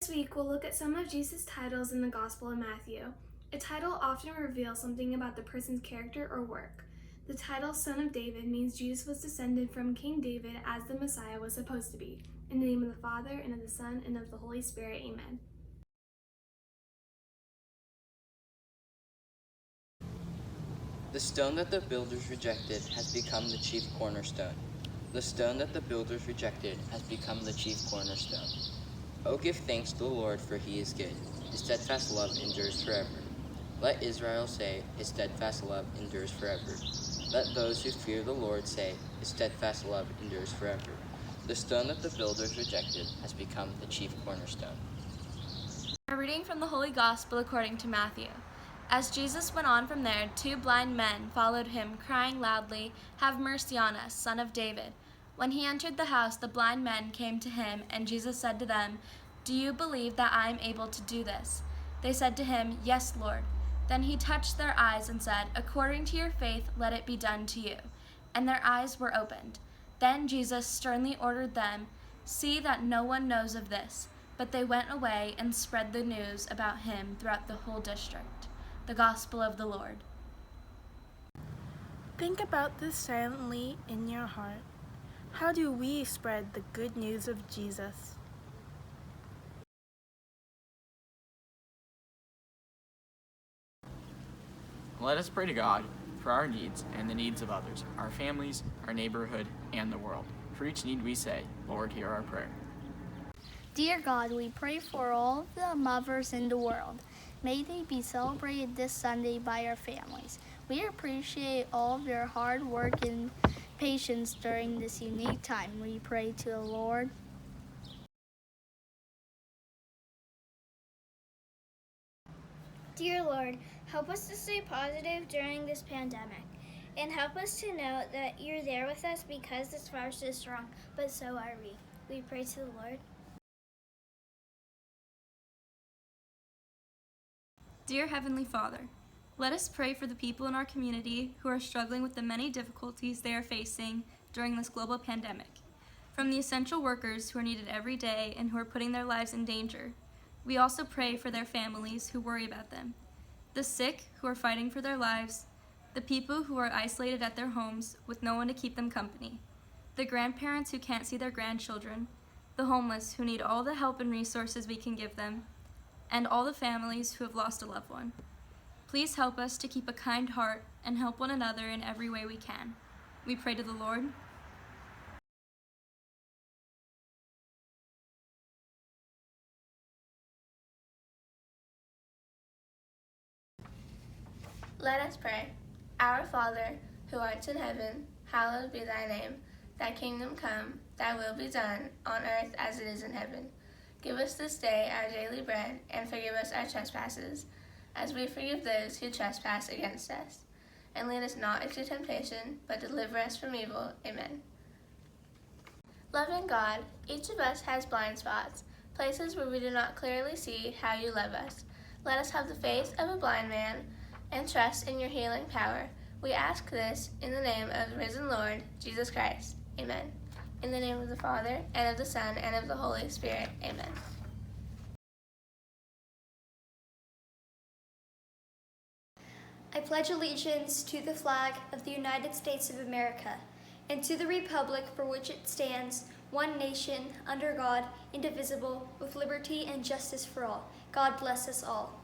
This week, we'll look at some of Jesus' titles in the Gospel of Matthew. A title often reveals something about the person's character or work. The title Son of David means Jesus was descended from King David as the Messiah was supposed to be. In the name of the Father, and of the Son, and of the Holy Spirit, amen. The stone that the builders rejected has become the chief cornerstone. The stone that the builders rejected has become the chief cornerstone. Oh, give thanks to the Lord, for he is good. His steadfast love endures forever. Let Israel say, his steadfast love endures forever. Let those who fear the Lord say, his steadfast love endures forever. The stone that the builders rejected has become the chief cornerstone. A reading from the Holy Gospel according to Matthew. As Jesus went on from there, 2 blind men followed him, crying loudly, "Have mercy on us, Son of David." When he entered the house, the blind men came to him, and Jesus said to them, "Do you believe that I am able to do this?" They said to him, "Yes, Lord." Then he touched their eyes and said, "According to your faith, let it be done to you." And their eyes were opened. Then Jesus sternly ordered them, "See that no one knows of this." But they went away and spread the news about him throughout the whole district. The Gospel of the Lord. Think about this silently in your heart. How do we spread the good news of Jesus? Let us pray to God for our needs and the needs of others, our families, our neighborhood, and the world. For each need we say, Lord, hear our prayer. Dear God, we pray for all the mothers in the world. May they be celebrated this Sunday by our families. We appreciate all of your hard work and patience during this unique time. We pray to the Lord. Dear Lord, help us to stay positive during this pandemic, and help us to know that you're there with us because this virus is strong, but so are we. We pray to the Lord. Dear Heavenly Father, let us pray for the people in our community who are struggling with the many difficulties they are facing during this global pandemic. From the essential workers who are needed every day and who are putting their lives in danger, we also pray for their families who worry about them, the sick who are fighting for their lives, the people who are isolated at their homes with no one to keep them company, the grandparents who can't see their grandchildren, the homeless who need all the help and resources we can give them, and all the families who have lost a loved one. Please help us to keep a kind heart and help one another in every way we can. We pray to the Lord. Let us pray. Our Father, who art in heaven, hallowed be thy name. Thy kingdom come, thy will be done, on earth as it is in heaven. Give us this day our daily bread, and forgive us our trespasses, as we forgive those who trespass against us. And lead us not into temptation, but deliver us from evil. Amen. Loving God, each of us has blind spots, places where we do not clearly see how you love us. Let us have the faith of a blind man and trust in your healing power. We ask this in the name of the risen Lord, Jesus Christ. Amen. In the name of the Father, and of the Son, and of the Holy Spirit. Amen. I pledge allegiance to the flag of the United States of America, and to the republic for which it stands, one nation, under God, indivisible, with liberty and justice for all. God bless us all.